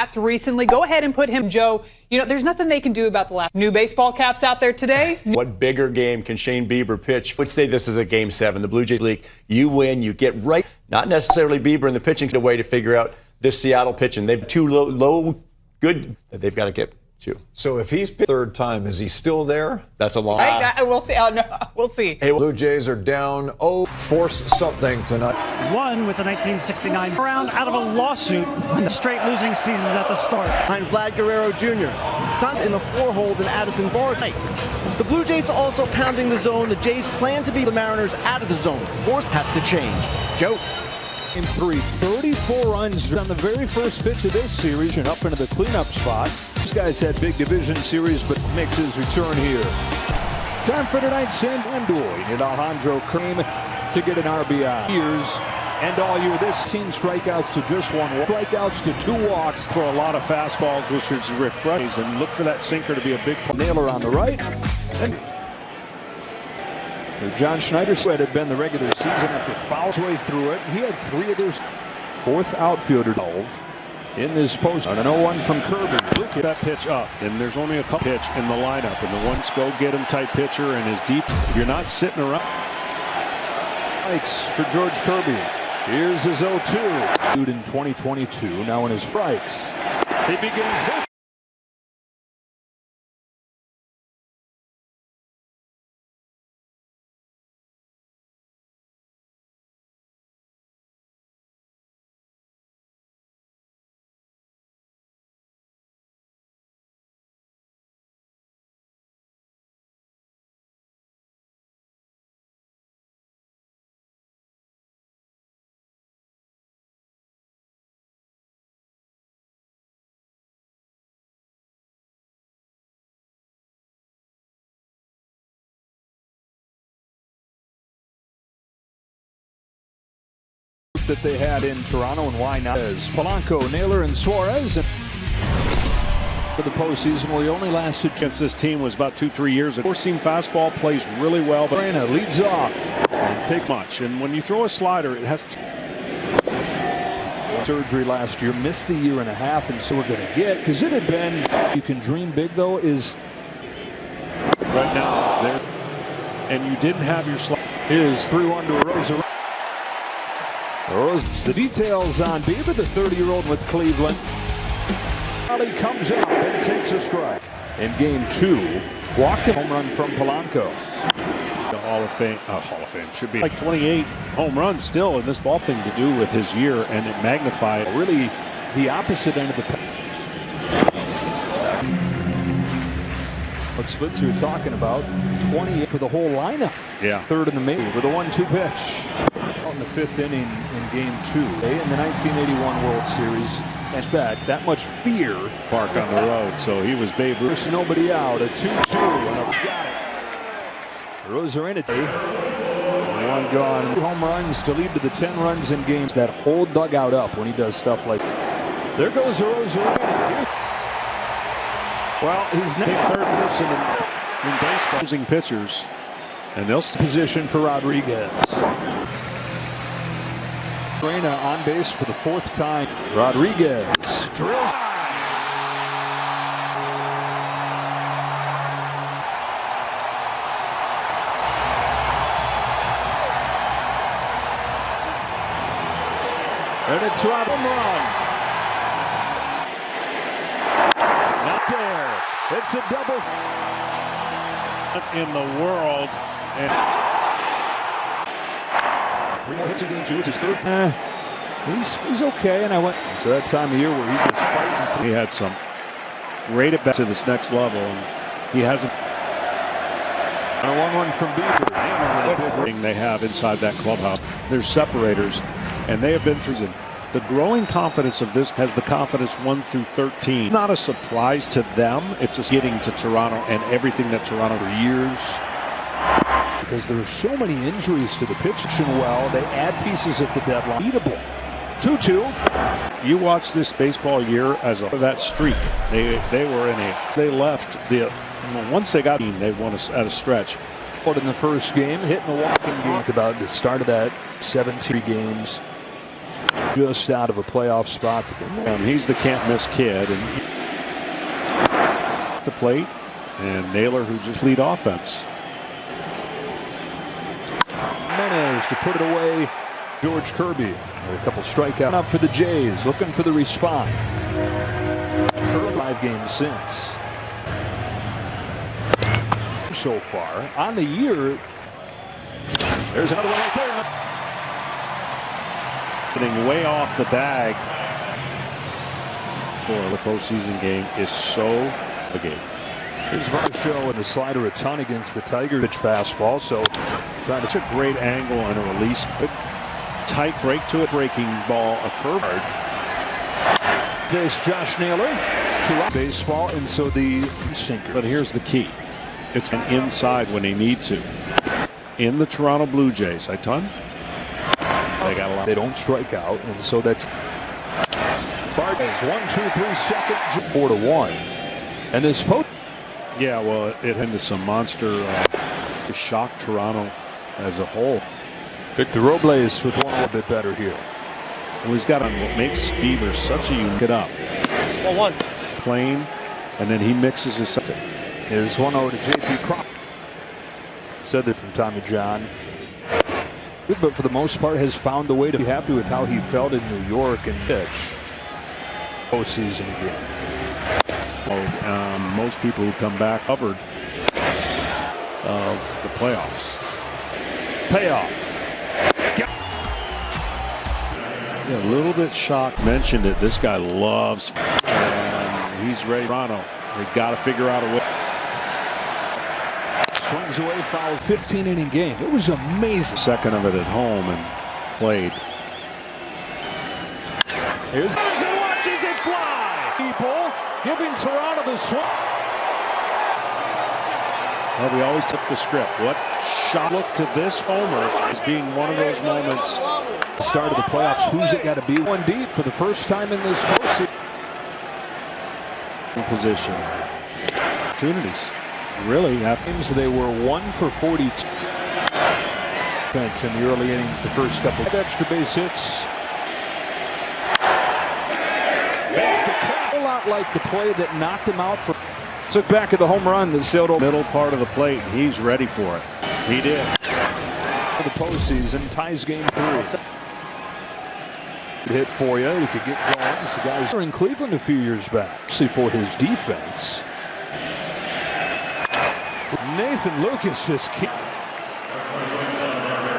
bats recently. Go ahead and put him, Joe. You know, there's nothing they can do about the last new baseball caps out there today. What bigger game can Shane Bieber pitch? I would say this is a Game 7. The Blue Jays League, you win, you get right. Not necessarily Bieber in the pitching, a way to figure out this Seattle pitching. They've two low good that they've got to get to. So if he's third time, is he still there? That's a long. We'll see. Oh, no, we'll see. Hey, Blue Jays are down. Force something tonight. Won with the 1969 round out of a lawsuit on the straight losing seasons at the start. Behind Vlad Guerrero Jr. Suns in the 4-hole than Addison Barr. The Blue Jays are also pounding the zone. The Jays plan to beat the Mariners out of the zone. Force has to change. Joe. Game 3, 34 runs on the very first pitch of this series and up into the cleanup spot. These guys had big division series, but makes his return here. Time for tonight's Andor. Hit Alejandro Cream to get an RBI. Years and all year, this team strikeouts to just 1 walk. Strikeouts to 2 walks for a lot of fastballs, which is refreshing. And look for that sinker to be a big Naylor on the right. And John Schneider said had been the regular season after fouls way through it. He had 3 of their 4th outfielder in this post. On an 0-1 from Kirby. Look at that pitch up, and there's only a couple pitch in the lineup, and the ones go get him type pitcher and is deep. You're not sitting around. Strikes for George Kirby. Here's his 0-2. Dude in 2022, now in his strikes. He begins this. That they had in Toronto, and why not? As Polanco, Naylor, and Suarez for the postseason, where he only lasted against this team was about 2-3 years ago. Four-seam fastball plays really well, but Reina leads off and takes much. And when you throw a slider, it has to. Surgery last year, missed a year and a half, and so we're going to get because it had been. You can dream big though. Is right now there, and you didn't have your slider. Here's 3-1 to Rosa. The details on Bieber, the 30-year-old with Cleveland. He comes up and takes a strike. In game 2, walked a home run from Polanco. The Hall of Fame should be like 28 home runs still in this ball thing to do with his year, and it magnified really the opposite end of the. What splits you're talking about? 20 for the whole lineup. Yeah. Third in the major with a 1-2 pitch. Out in the 5th inning in game 2 in the 1981 World Series. And back that much fear parked on the road, so he was Babe Ruth. There's nobody out. A 2-2 and he's got it. Rosarena. 1 gone. 2 home runs to lead to the 10 runs in games that hold dugout up when he does stuff like that. There goes Rosarena. Well, he's not the 3rd person in baseball using pitchers, and they'll position for Rodriguez. Reina on base for the 4th time. Rodriguez drills. And it's a home run. Not there. It's a double. In the world. And 3 hits again, 2 his 3rd. He's okay, and I went. So that time of year where he was fighting. He had some rated back to this next level, and he hasn't. A 1-1 from Bieber. Thing they have inside that clubhouse. There's separators, and they have been through. The growing confidence of this has the confidence 1 through 13. Not a surprise to them. It's just getting to Toronto and everything that Toronto for years. Because there are so many injuries to the pitching well, they add pieces at the deadline. Beatable. 2-2. You watch this baseball year as that streak. They were in a. They left the. Once they got in, they won at a stretch. In the first game, hitting the walking game about the start of that 17 games. just out of a playoff spot. He's the can't-miss kid. And the plate, and Naylor, who just lead offense. Managed to put it away. George Kirby, a couple strikeouts up for the Jays, looking for the response. 5 games since. So far on the year. There's another one right there. Getting way off the bag for the postseason game is so the game. Here's Varsho and the slider a ton against the Tiger. Pitch fastball, so trying to Such a great angle and a release. Tight break to it, breaking ball, a curve. This Josh Naylor to baseball, and so the sinker. But here's the key. It's an inside when they need to. In the Toronto Blue Jays, they got a lot. They don't strike out, and so that's Bart is 1-2-3 second 4-1, and this post. Yeah, well, it into some monster shock Toronto as a whole. Victor Robles with one a little bit better here. Well, he's got on what makes Bieber such a unique. Get up. 1-1. Plain, and then he mixes his something. Here's 1-0 to J.P. Crop. Said that from Tommy John. But for the most part has found the way to be happy with how he felt in New York and pitch postseason again. Most people who come back covered of the playoffs. Payoff. Yeah, a little bit shocked. Mentioned it. This guy loves, and he's ready. Toronto, they got to figure out a way. Swings away, foul. 15-inning game. It was amazing. Second of it at home and played. Here's and watches it fly. People giving Toronto the swing. Well, we always took the script. What shot? Look to this homer as being one of those moments. The start of the playoffs. Who's it got to be? One deep for the first time in this postseason. Position. Opportunities. Really have games. They were 1 for 42. Thanks in the early innings, the first couple of extra base hits. Makes the cut. A lot like the play that knocked him out. Took back at the home run that sailed over. Middle part of the plate. He's ready for it. He did. For the postseason, ties game 3. Hit for you. You could get going. The guys were in Cleveland a few years back. See for his defense. Nathan Lucas just keep.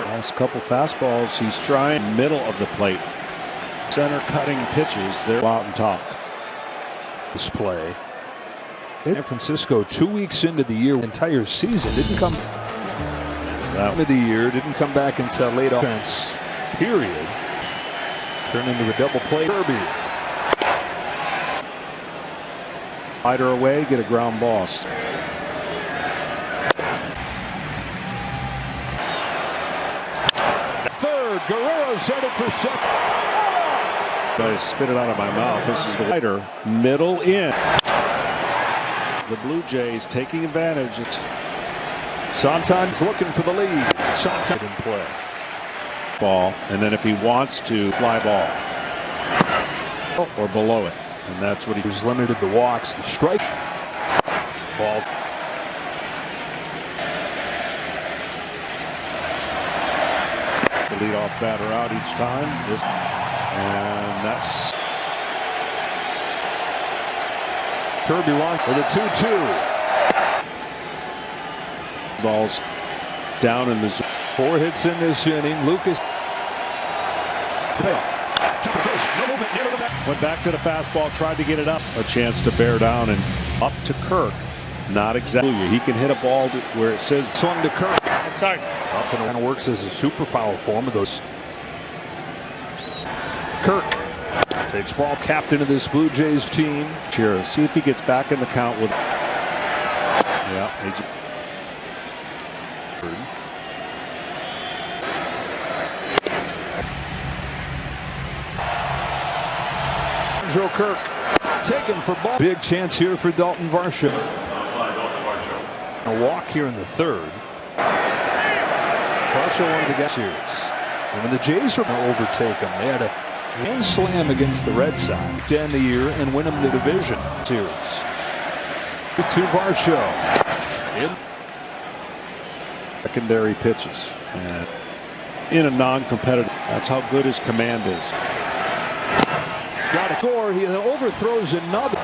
Last couple fastballs, he's trying middle of the plate. Center cutting pitches. They're out and top. This play. San Francisco 2 weeks into the year, entire season didn't come. Into the year didn't come back until late offense. Period. Turn into a double play. Kirby. Slider away, get a ground ball. Third, Guerrero's headed for second. I spit it out of my mouth. This is the slider, middle in. The Blue Jays taking advantage. Santan's looking for the lead. Santan in play. Ball, and then if he wants to, fly ball. Or below it. And that's what he was limited to walks. The strike. Ball. The leadoff batter out each time. And that's Kirby one with a 2-2. Balls down in the zone. 4 hits in this inning. Lucas. Payoff. Went back to the fastball, tried to get it up. A chance to bear down and up to Kirk. Not exactly. He can hit a ball where it says swung to Kirk. Sorry. Often kind of works as a superpower form of those. Kirk takes ball, captain of this Blue Jays team. Cheers. See if he gets back in the count with. Yeah. Joe Kirk taken for ball. Big chance here for Dalton Varsho. A walk here in the third. Varsho one of the guys here. And when the Jays were going to overtake him, they had a Grand slam against the Red Sox to end the year and win them the division series. To Varsho. In secondary pitches. And in a non-competitive, that's how good his command is. He's got a score. He overthrows another.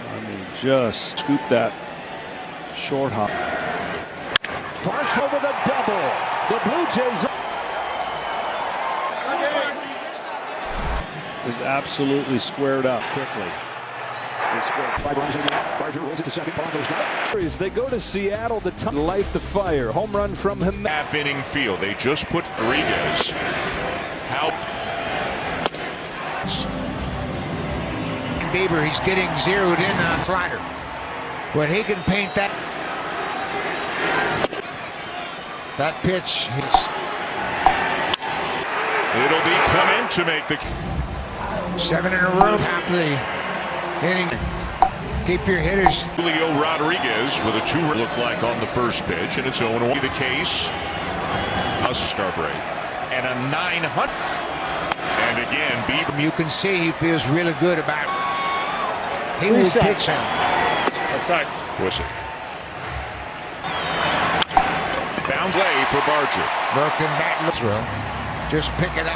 I mean, just scoop that short hop. Varsho with a double. The Blue Jays is absolutely squared up quickly. They scored 5 runs. Barger rolls it to second. Broncos got it. They go to Seattle to light the fire. Home run from him. Half-inning field. They just put Rodriguez. How? Bieber, he's getting zeroed in on slider. When he can paint that pitch, It'll be Clement to make the 7 in a row. Top of the inning. Keep your hitters. Julio Rodriguez with a 2 look like on the first pitch, and it's 0-1. The case. A star break and a 900. And again, Bieber. You can see he feels really good about it. He will pitch him. Outside. Whistle. Bounce way for Barger. Broken back throw. Just pick it up.